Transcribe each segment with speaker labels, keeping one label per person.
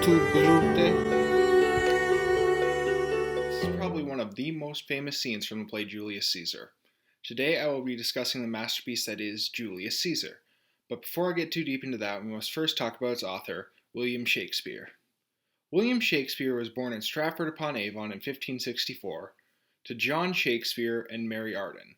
Speaker 1: to Brute. This is probably one of the most famous scenes from the play Julius Caesar. Today I will be discussing the masterpiece that is Julius Caesar. But before I get too deep into that, we must first talk about its author, William Shakespeare. William Shakespeare was born in Stratford-upon-Avon in 1564 to John Shakespeare and Mary Arden.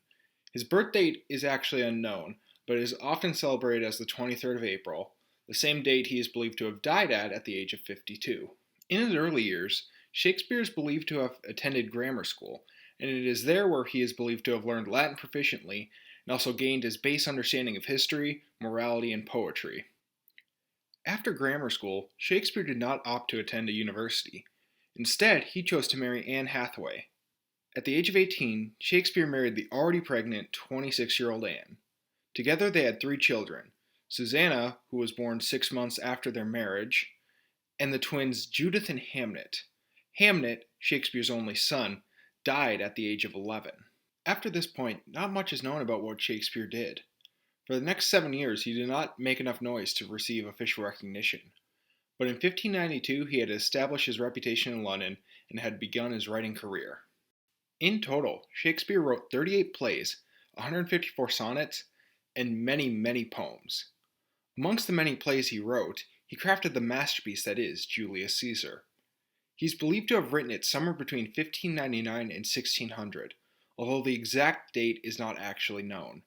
Speaker 1: His birth date is actually unknown, but is often celebrated as the 23rd of April, the same date he is believed to have died at the age of 52. In his early years, Shakespeare is believed to have attended grammar school, and it is there where he is believed to have learned Latin proficiently and also gained his base understanding of history, morality, and poetry. After grammar school, Shakespeare did not opt to attend a university. Instead, he chose to marry Anne Hathaway. At the age of 18, Shakespeare married the already pregnant 26-year-old Anne. Together they had 3 children, Susanna, who was born 6 months after their marriage, and the twins Judith and Hamnet. Hamnet, Shakespeare's only son, died at the age of 11. After this point, not much is known about what Shakespeare did. For the next 7 years, he did not make enough noise to receive official recognition. But in 1592, he had established his reputation in London and had begun his writing career. In total, Shakespeare wrote 38 plays, 154 sonnets, and many, many poems. Amongst the many plays he wrote, he crafted the masterpiece that is Julius Caesar. He's believed to have written it somewhere between 1599 and 1600, although the exact date is not actually known.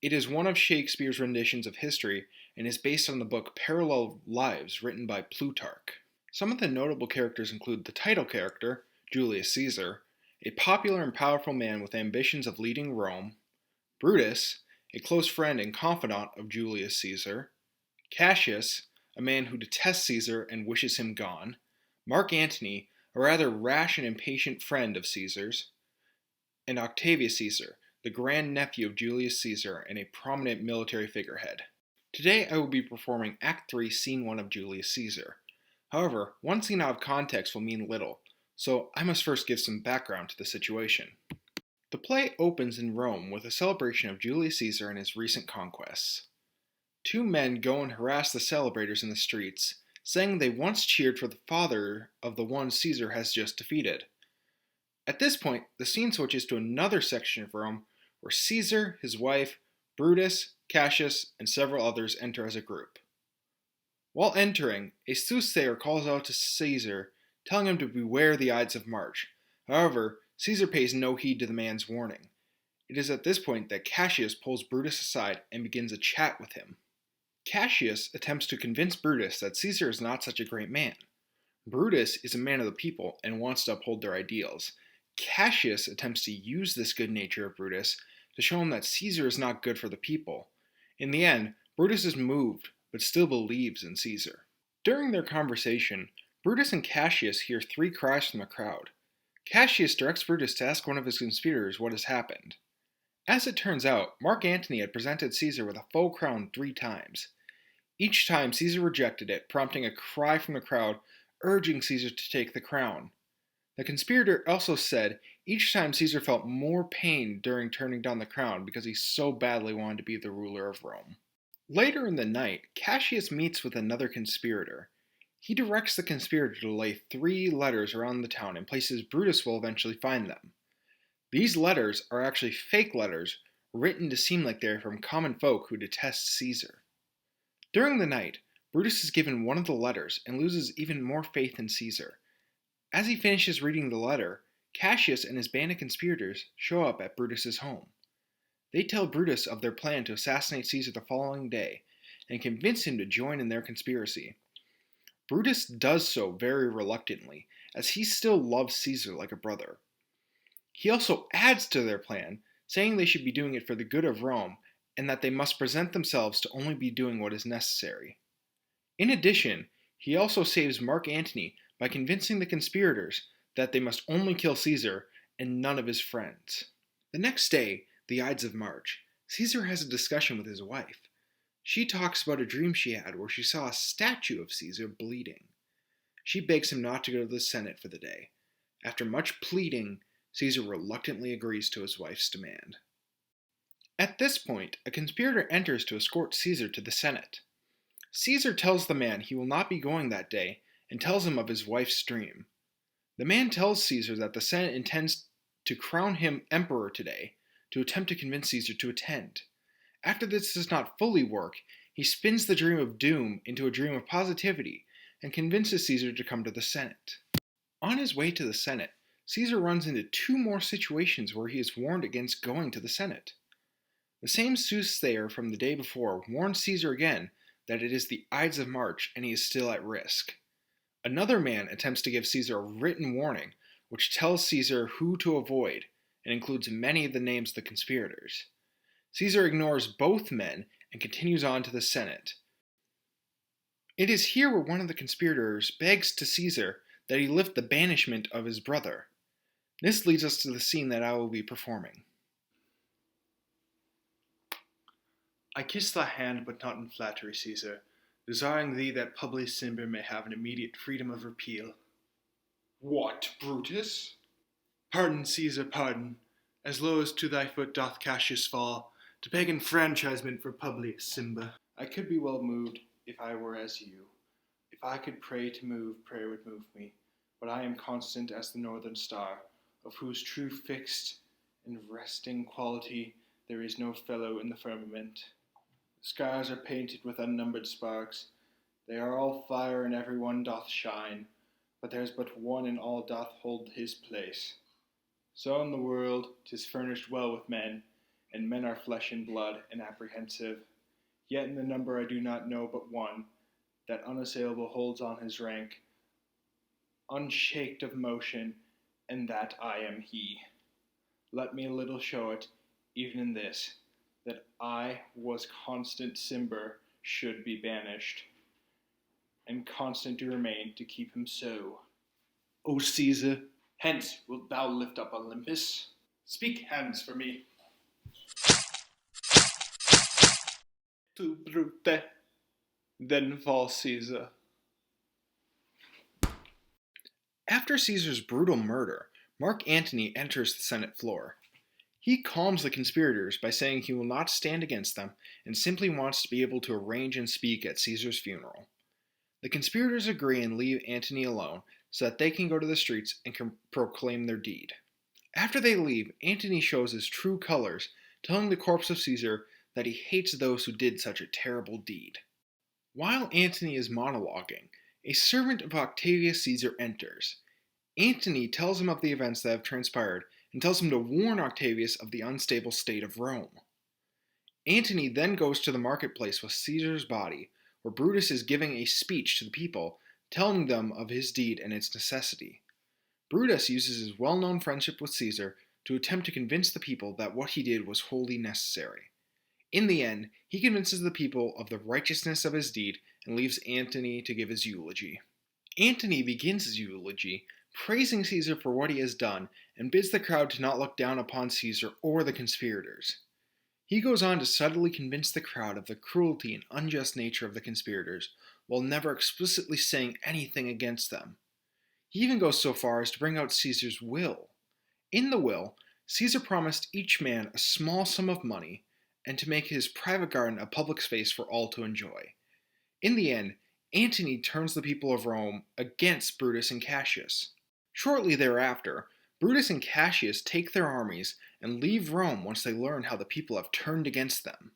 Speaker 1: It is one of Shakespeare's renditions of history and is based on the book Parallel Lives written by Plutarch. Some of the notable characters include the title character, Julius Caesar, a popular and powerful man with ambitions of leading Rome, Brutus, a close friend and confidant of Julius Caesar, Cassius, a man who detests Caesar and wishes him gone, Mark Antony, a rather rash and impatient friend of Caesar's, and Octavius Caesar, the grandnephew of Julius Caesar and a prominent military figurehead. Today I will be performing Act 3, Scene 1 of Julius Caesar. However, one scene out of context will mean little, so I must first give some background to the situation. The play opens in Rome with a celebration of Julius Caesar and his recent conquests. 2 men go and harass the celebrators in the streets, saying they once cheered for the father of the one Caesar has just defeated. At this point, the scene switches to another section of Rome where Caesar, his wife, Brutus, Cassius, and several others enter as a group. While entering, a soothsayer calls out to Caesar, telling him to beware the Ides of March. However, Caesar pays no heed to the man's warning. It is at this point that Cassius pulls Brutus aside and begins a chat with him. Cassius attempts to convince Brutus that Caesar is not such a great man. Brutus is a man of the people and wants to uphold their ideals. Cassius attempts to use this good nature of Brutus to show him that Caesar is not good for the people. In the end, Brutus is moved, but still believes in Caesar. During their conversation, Brutus and Cassius hear 3 cries from the crowd. Cassius directs Brutus to ask one of his conspirators what has happened. As it turns out, Mark Antony had presented Caesar with a faux crown 3 times. Each time Caesar rejected it, prompting a cry from the crowd urging Caesar to take the crown. The conspirator also said each time Caesar felt more pain during turning down the crown because he so badly wanted to be the ruler of Rome. Later in the night, Cassius meets with another conspirator. He directs the conspirator to lay 3 letters around the town in places Brutus will eventually find them. These letters are actually fake letters written to seem like they're from common folk who detest Caesar. During the night, Brutus is given one of the letters and loses even more faith in Caesar. As he finishes reading the letter, Cassius and his band of conspirators show up at Brutus's home. They tell Brutus of their plan to assassinate Caesar the following day and convince him to join in their conspiracy. Brutus does so very reluctantly, as he still loves Caesar like a brother. He also adds to their plan, saying they should be doing it for the good of Rome and that they must present themselves to only be doing what is necessary. In addition, he also saves Mark Antony by convincing the conspirators that they must only kill Caesar and none of his friends. The next day, the Ides of March, Caesar has a discussion with his wife. She talks about a dream she had where she saw a statue of Caesar bleeding. She begs him not to go to the Senate for the day. After much pleading, Caesar reluctantly agrees to his wife's demand. At this point, a conspirator enters to escort Caesar to the Senate. Caesar tells the man he will not be going that day and tells him of his wife's dream. The man tells Caesar that the Senate intends to crown him emperor today, to attempt to convince Caesar to attend. After this does not fully work, he spins the dream of doom into a dream of positivity and convinces Caesar to come to the Senate. On his way to the Senate, Caesar runs into two more situations where he is warned against going to the Senate. The same soothsayer from the day before warns Caesar again that it is the Ides of March and he is still at risk. Another man attempts to give Caesar a written warning, which tells Caesar who to avoid and includes many of the names of the conspirators. Caesar ignores both men and continues on to the Senate. It is here where one of the conspirators begs to Caesar that he lift the banishment of his brother. This leads us to the scene that I will be performing. I kiss thy hand, but not in flattery, Caesar, desiring thee that Publius Cimber may have an immediate freedom of repeal.
Speaker 2: What, Brutus?
Speaker 1: Pardon, Caesar, pardon. As low as to thy foot doth Cassius fall, to beg enfranchisement for Publius Cimber. I could be well moved if I were as you. If I could pray to move, prayer would move me. But I am constant as the northern star, of whose true fixed and resting quality there is no fellow in the firmament. The skies are painted with unnumbered sparks. They are all fire, and every one doth shine. But there's but one in all doth hold his place. So in the world 'tis furnished well with men, and men are flesh and blood, and apprehensive. Yet in the number I do not know but one, that unassailable holds on his rank, unshaked of motion, and that I am he. Let me a little show it, even in this, that I was constant Cimber should be banished, and constant to remain to keep him so. O Caesar, hence wilt thou lift up Olympus? Speak hence for me. Tu brute, then fall Caesar. After Caesar's brutal murder, Mark Antony enters the Senate floor. He calms the conspirators by saying he will not stand against them and simply wants to be able to arrange and speak at Caesar's funeral. The conspirators agree and leave Antony alone so that they can go to the streets and can proclaim their deed. After they leave, Antony shows his true colors, telling the corpse of Caesar that he hates those who did such a terrible deed. While Antony is monologuing, a servant of Octavius Caesar enters. Antony tells him of the events that have transpired and tells him to warn Octavius of the unstable state of Rome. Antony then goes to the marketplace with Caesar's body, where Brutus is giving a speech to the people, telling them of his deed and its necessity. Brutus uses his well-known friendship with Caesar to attempt to convince the people that what he did was wholly necessary. In the end, he convinces the people of the righteousness of his deed and leaves Antony to give his eulogy. Antony begins his eulogy praising Caesar for what he has done and bids the crowd to not look down upon Caesar or the conspirators. He goes on to subtly convince the crowd of the cruelty and unjust nature of the conspirators, while never explicitly saying anything against them. He even goes so far as to bring out Caesar's will. In the will, Caesar promised each man a small sum of money and to make his private garden a public space for all to enjoy. In the end, Antony turns the people of Rome against Brutus and Cassius. Shortly thereafter, Brutus and Cassius take their armies and leave Rome once they learn how the people have turned against them.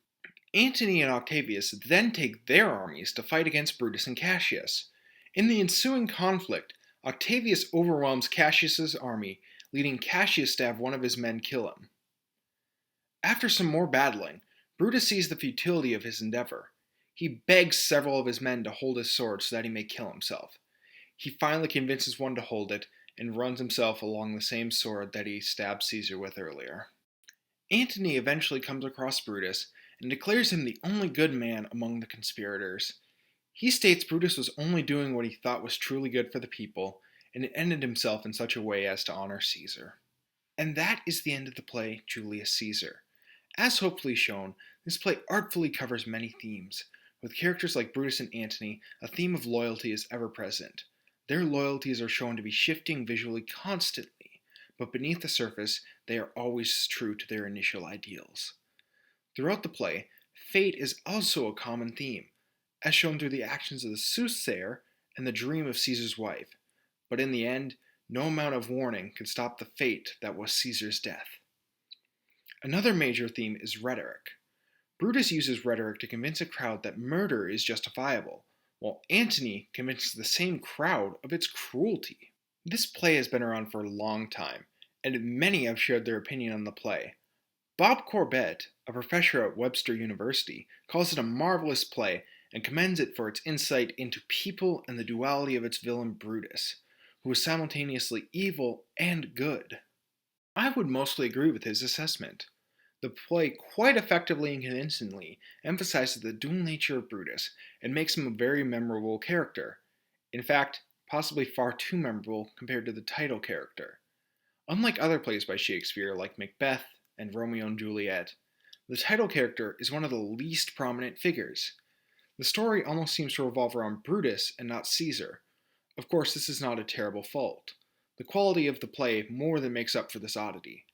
Speaker 1: Antony and Octavius then take their armies to fight against Brutus and Cassius. In the ensuing conflict, Octavius overwhelms Cassius's army, leading Cassius to have one of his men kill him. After some more battling, Brutus sees the futility of his endeavor. He begs several of his men to hold his sword so that he may kill himself. He finally convinces one to hold it and runs himself along the same sword that he stabbed Caesar with earlier. Antony eventually comes across Brutus and declares him the only good man among the conspirators. He states Brutus was only doing what he thought was truly good for the people, and ended himself in such a way as to honor Caesar. And that is the end of the play Julius Caesar. As hopefully shown, this play artfully covers many themes. With characters like Brutus and Antony, a theme of loyalty is ever present. Their loyalties are shown to be shifting visually constantly, but beneath the surface, they are always true to their initial ideals. Throughout the play, fate is also a common theme, as shown through the actions of the soothsayer and the dream of Caesar's wife, but in the end, no amount of warning could stop the fate that was Caesar's death. Another major theme is rhetoric. Brutus uses rhetoric to convince a crowd that murder is justifiable, while Antony convinces the same crowd of its cruelty. This play has been around for a long time, and many have shared their opinion on the play. Bob Corbett, a professor at Webster University, calls it a marvelous play and commends it for its insight into people and the duality of its villain Brutus, who is simultaneously evil and good. I would mostly agree with his assessment. The play quite effectively and convincingly emphasizes the dual nature of Brutus and makes him a very memorable character. In fact, possibly far too memorable compared to the title character. Unlike other plays by Shakespeare like Macbeth and Romeo and Juliet, the title character is one of the least prominent figures. The story almost seems to revolve around Brutus and not Caesar. Of course, this is not a terrible fault. The quality of the play more than makes up for this oddity.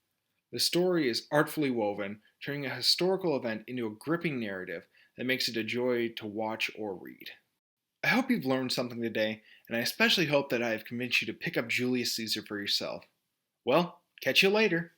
Speaker 1: The story is artfully woven, turning a historical event into a gripping narrative that makes it a joy to watch or read. I hope you've learned something today, and I especially hope that I have convinced you to pick up Julius Caesar for yourself. Well, catch you later!